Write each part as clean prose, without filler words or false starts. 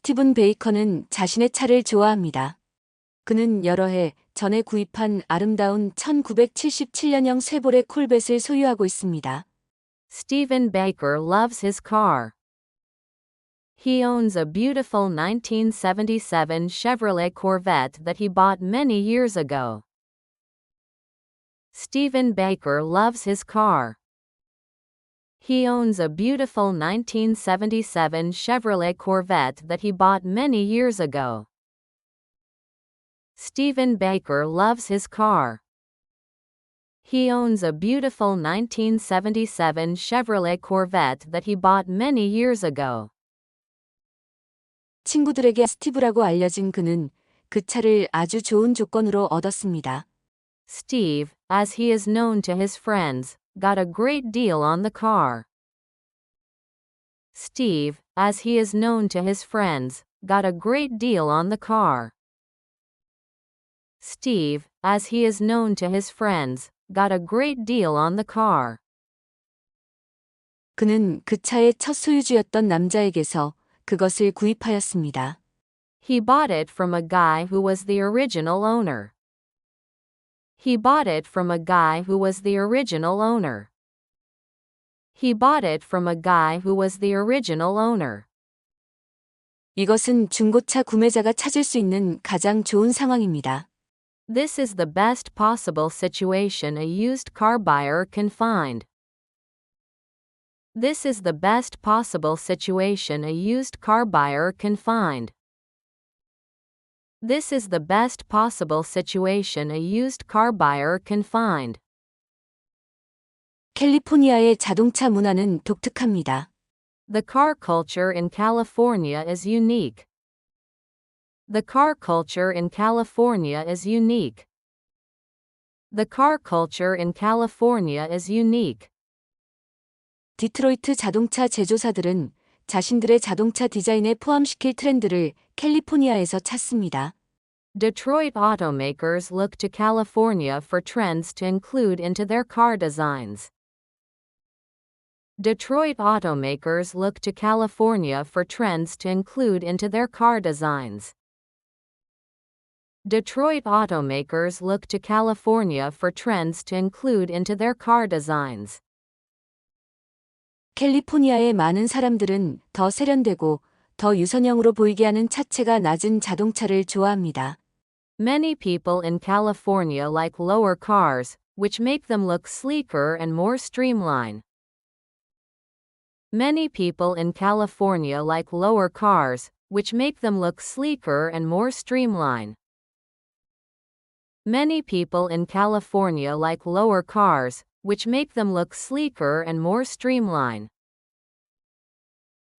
스티븐 베이커는 자신의 차를 좋아합니다. 그는 여러 해 전에 구입한 아름다운 1977년형 쉐보레 콜벳을 소유하고 있습니다. Stephen Baker loves his car. He owns a beautiful 1977 Chevrolet Corvette that he bought many years ago. Stephen Baker loves his car. He owns a beautiful 1977 Chevrolet Corvette that he bought many years ago. Stephen Baker loves his car. He owns a beautiful 1977 Chevrolet Corvette that he bought many years ago. 친구들에게 스티브라고 알려진 그는 그 차를 아주 좋은 조건으로 얻었습니다. Steve, as he is known to his friends, got a great deal on the car. Steve, as he is known to his friends, got a great deal on the car. Steve, as he is known to his friends, got a great deal on the car. 그는 그 차의 첫 소유주였던 남자에게서 그것을 구입하였습니다. He bought it from a guy who was the original owner. He bought it from a guy who was the original owner. He bought it from a guy who was the original owner. 이것은 중고차 구매자가 찾을 수 있는 가장 좋은 상황입니다. This is the best possible situation a used car buyer can find. This is the best possible situation a used car buyer can find. This is the best possible situation a used car buyer can find. 캘리포니아의 자동차 문화는 독특합니다. The car culture in California is unique. The car culture in California is unique. The car culture in California is unique. 디트로이트 자동차 제조사들은 자신들의 자동차 디자인에 포함시킬 트렌드를 캘리포니아에서 찾습니다. Detroit automakers look to California for trends to include into their car designs. Detroit automakers look to California for trends to include into their car designs. Detroit automakers look to California for trends to include into their car designs. 캘리포니아의 많은 사람들은 더 세련되고 더 유선형으로 보이게 하는 차체가 낮은 자동차를 좋아합니다. Many people in California like lower cars, which make them look sleeker and more streamlined. Many people in California like lower cars, which make them look sleeker and more streamlined. Many people in California like lower cars, which make them look sleeker and more streamlined.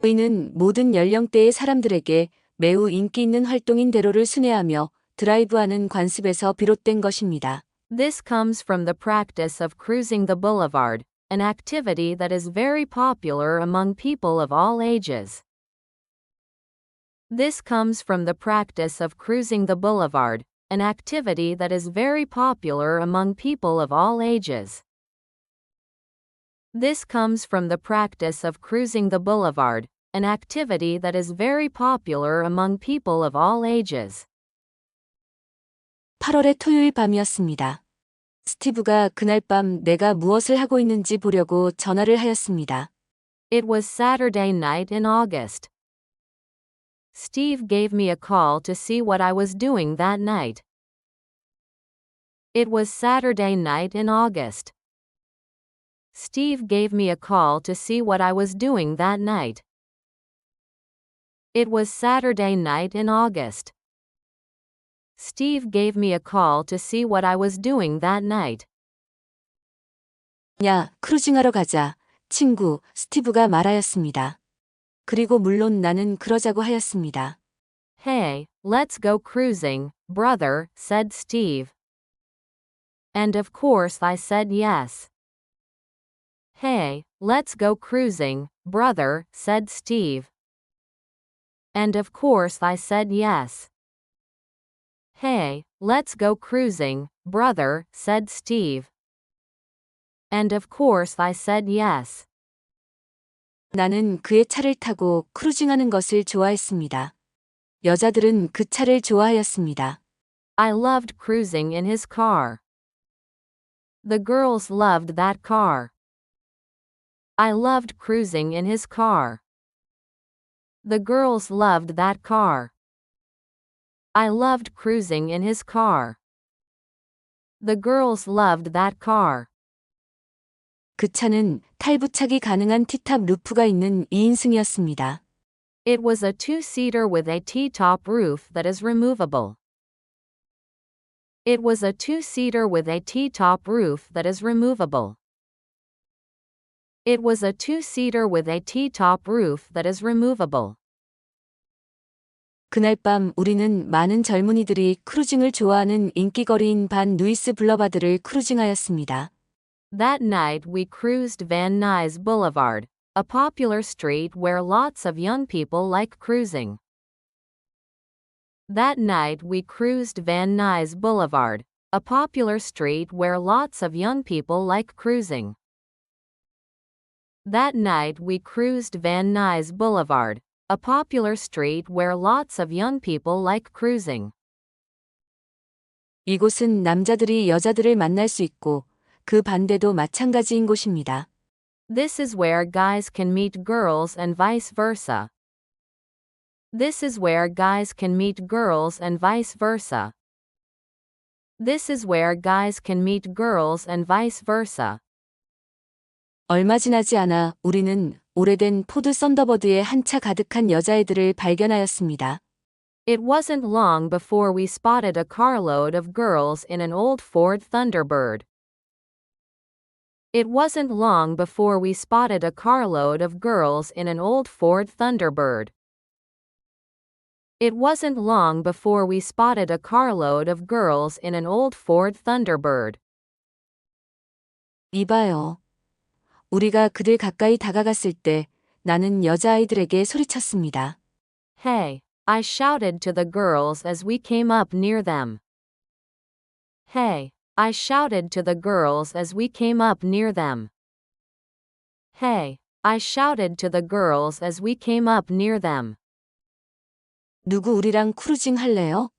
이는 모든 연령대의 사람들에게 매우 인기 있는 활동인 대로를 순회하며 드라이브하는 관습에서 비롯된 것입니다. This comes from the practice of cruising the boulevard, an activity that is very popular among people of all ages. This comes from the practice of cruising the boulevard, an activity that is very popular among people of all ages. This comes from the practice of cruising the boulevard, an activity that is very popular among people of all ages. 8월의 토요일 밤이었습니다. 스티브가 그날 밤 내가 무엇을 하고 있는지 보려고 전화를 하였습니다. It was Saturday night in August. Steve gave me a call to see what I was doing that night. It was Saturday night in August. Steve gave me a call to see what I was doing that night. It was Saturday night in August. Steve gave me a call to see what I was doing that night. 야, 크루징하러 가자. 친구, 스티브가 말하였습니다. 그리고 물론 나는 그러자고 하였습니다. Hey, let's go cruising, brother, said Steve. And of course I said yes. Hey, let's go cruising, brother, said Steve. And of course I said yes. Hey, let's go cruising, brother, said Steve. And of course I said yes. 나는 그의 차를 타고 크루징하는 것을 좋아했습니다. 여자들은 그 차를 좋아하였습니다. I loved cruising in his car. The girls loved that car. I loved cruising in his car. The girls loved that car. I loved cruising in his car. The girls loved that car. 그 차는 탈부착이 가능한 T탑 루프가 있는 2인승이었습니다. It was a two-seater with a T-top roof that is removable. It was a two-seater with a T-top roof that is removable. It was a two-seater with a T-top roof that is removable. 그날 밤 우리는 많은 젊은이들이 크루징을 좋아하는 인기거리인 반 누이스 블러바드를 크루징하였습니다. That night we cruised Van Nuys Boulevard, a popular street where lots of young people like cruising. That night we cruised Van Nuys Boulevard, a popular street where lots of young people like cruising. That night we cruised Van Nuys Boulevard, a popular street where lots of young people like cruising. 이곳은 남자들이 여자들을 만날 수 있고 그 반대도 마찬가지인 곳입니다. This is where guys can meet girls and vice versa. This is where guys can meet girls and vice versa. This is where guys can meet girls and vice versa. 얼마 지나지 않아 우리는 오래된 포드 썬더버드에 한 차 가득한 여자애들을 발견하였습니다. It wasn't long before we spotted a carload of girls in an old Ford Thunderbird. It wasn't long before we spotted a carload of girls in an old Ford Thunderbird. It wasn't long before we spotted a carload of girls in an old Ford Thunderbird. 이봐요. 우리가 그들 가까이 다가갔을 때 나는 여자아이들에게 소리쳤습니다. Hey, I shouted to the girls as we came up near them. Hey, I shouted to the girls as we came up near them. Hey, I shouted to the girls as we came up near them. 누구 우리랑 크루징 할래요?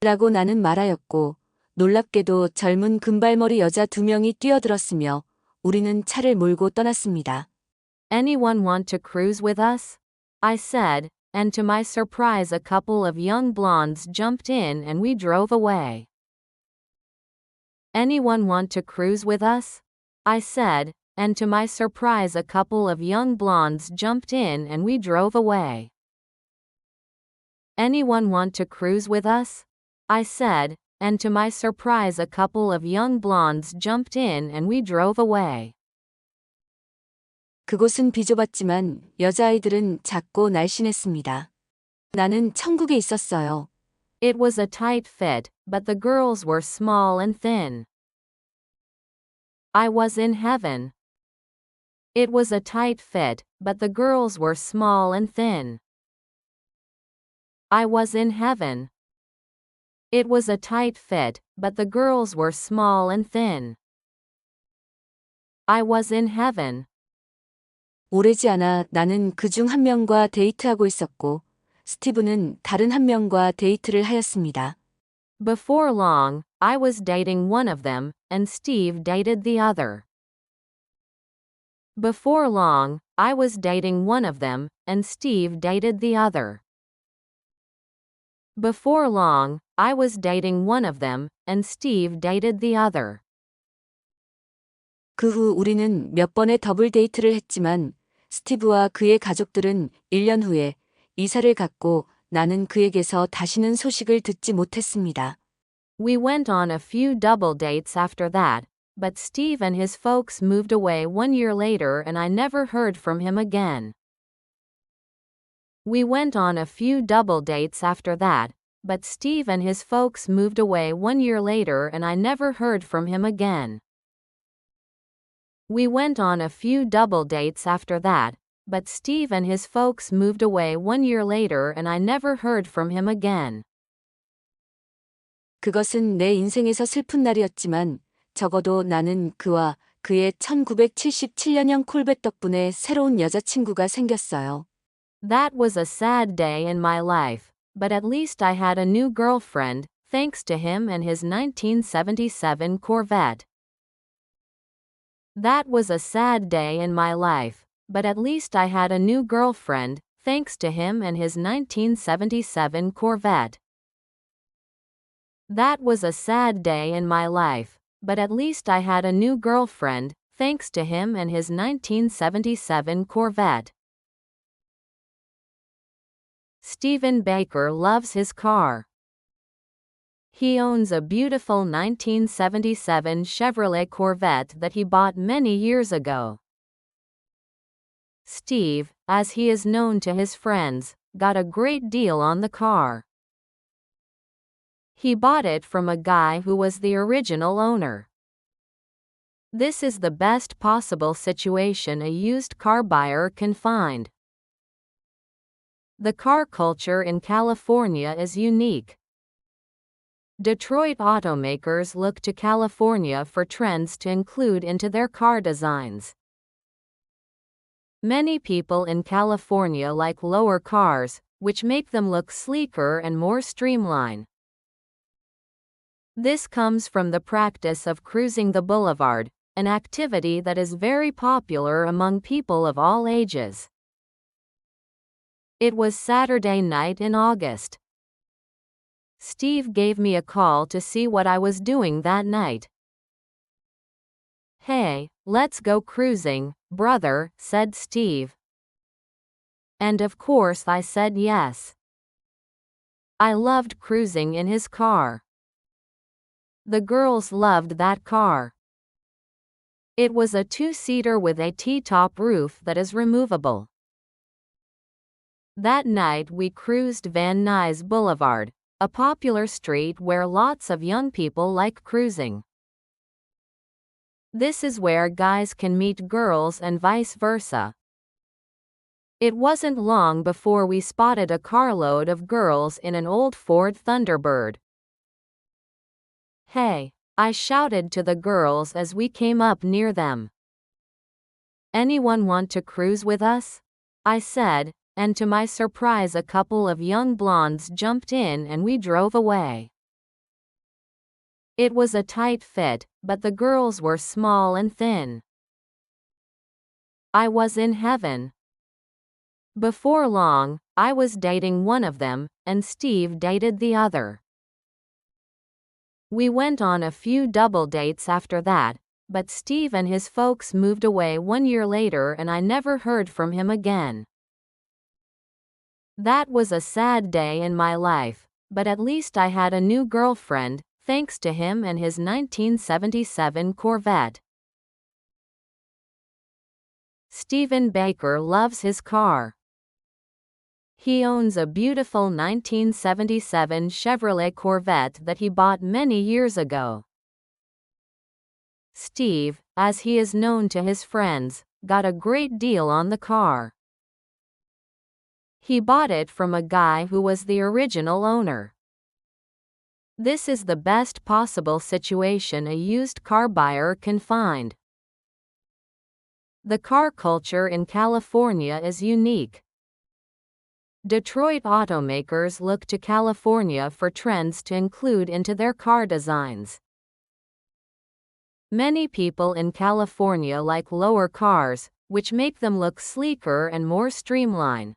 라고 나는 말하였고 놀랍게도 젊은 금발머리 여자 2명이 뛰어들었으며 우리는 차를 몰고 떠났습니다. Anyone want to cruise with us? I said, and to my surprise a couple of young blondes jumped in and we drove away. Anyone want to cruise with us? I said, and to my surprise a couple of young blondes jumped in and we drove away. Anyone want to cruise with us? I said, and to my surprise a couple of young blondes jumped in and we drove away. 그곳은 비좁았지만 여자아이들은 작고 날씬했습니다. 나는 천국에 있었어요. It was a tight fit, but the girls were small and thin. I was in heaven. It was a tight fit, but the girls were small and thin. I was in heaven. It was a tight fit, but the girls were small and thin. I was in heaven. 오래지 않아 나는 그중 한 명과 데이트하고 있었고 스티브는 다른 한 명과 데이트를 하였습니다. Before long, I was dating one of them, and Steve dated the other. Before long, I was dating one of them, and Steve dated the other. Before long, I was dating one of them, and Steve dated the other. 그 후 우리는 몇 번의 더블 데이트를 했지만 스티브와 그의 가족들은 1년 후에 이사를 갔고 나는 그에게서 다시는 소식을 듣지 못했습니다. We went on a few double dates after that, but Steve and his folks moved away 1 year later and I never heard from him again. We went on a few double dates after that, but Steve and his folks moved away 1 year later and I never heard from him again. We went on a few double dates after that, but Steve and his folks moved away 1 year later and I never heard from him again. 그것은 내 인생에서 슬픈 날이었지만 적어도 나는 그와 그의 1977년형 콜벳 덕분에 새로운 여자친구가 생겼어요. That was a sad day in my life, but at least I had a new girlfriend, thanks to him and his 1977 Corvette. That was a sad day in my life, but at least I had a new girlfriend, thanks to him and his 1977 Corvette. That was a sad day in my life, but at least I had a new girlfriend, thanks to him and his 1977 Corvette. Stephen Baker loves his car. He owns a beautiful 1977 Chevrolet Corvette that he bought many years ago. Steve, as he is known to his friends, got a great deal on the car. He bought it from a guy who was the original owner. This is the best possible situation a used car buyer can find. The car culture in California is unique. Detroit automakers look to California for trends to include into their car designs. Many people in California like lower cars, which make them look sleeker and more streamlined. This comes from the practice of cruising the boulevard, an activity that is very popular among people of all ages. It was Saturday night in August. Steve gave me a call to see what I was doing that night. "Hey, let's go cruising, brother," said Steve. And of course I said yes. I loved cruising in his car. The girls loved that car. It was a two-seater with a T-top roof that is removable. That night we cruised Van Nuys Boulevard, a popular street where lots of young people like cruising. This is where guys can meet girls and vice versa. It wasn't long before we spotted a carload of girls in an old Ford Thunderbird. "Hey," I shouted to the girls as we came up near them. "Anyone want to cruise with us?" I said, and to my surprise a couple of young blondes jumped in and we drove away. It was a tight fit, but the girls were small and thin. I was in heaven. Before long, I was dating one of them, and Steve dated the other. We went on a few double dates after that, but Steve and his folks moved away 1 year later and I never heard from him again. That was a sad day in my life, but at least I had a new girlfriend, thanks to him and his 1977 Corvette. Stephen Baker loves his car. He owns a beautiful 1977 Chevrolet Corvette that he bought many years ago. Steve, as he is known to his friends, got a great deal on the car. He bought it from a guy who was the original owner. This is the best possible situation a used car buyer can find. The car culture in California is unique. Detroit automakers look to California for trends to include into their car designs. Many people in California like lower cars, which make them look sleeker and more streamlined.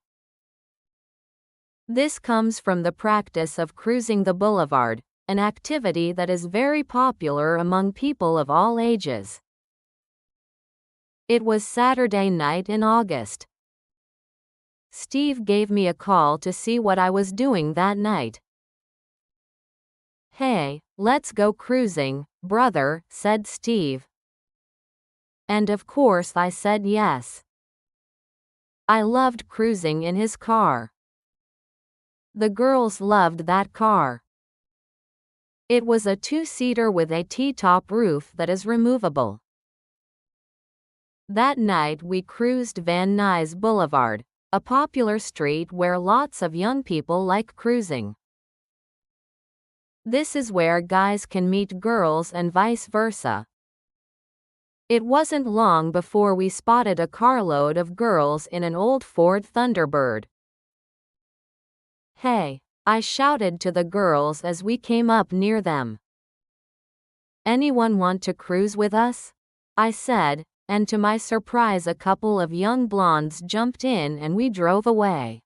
This comes from the practice of cruising the boulevard, an activity that is very popular among people of all ages. It was Saturday night in August. Steve gave me a call to see what I was doing that night. "Hey, let's go cruising, brother," said Steve. And of course I said yes. I loved cruising in his car. The girls loved that car. It was a two-seater with a T-top roof that is removable. That night we cruised Van Nuys Boulevard, a popular street where lots of young people like cruising. This is where guys can meet girls and vice versa. It wasn't long before we spotted a carload of girls in an old Ford Thunderbird. "Hey," I shouted to the girls as we came up near them. "Anyone want to cruise with us?" I said, and to my surprise a couple of young blondes jumped in and we drove away.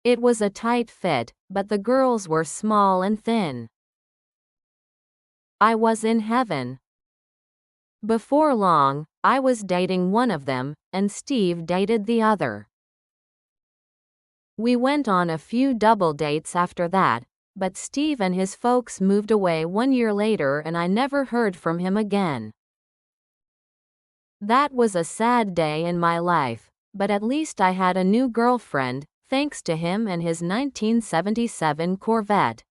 It was a tight fit, but the girls were small and thin. I was in heaven. Before long, I was dating one of them, and Steve dated the other. We went on a few double dates after that, but Steve and his folks moved away 1 year later and I never heard from him again. That was a sad day in my life, but at least I had a new girlfriend, thanks to him and his 1977 Corvette.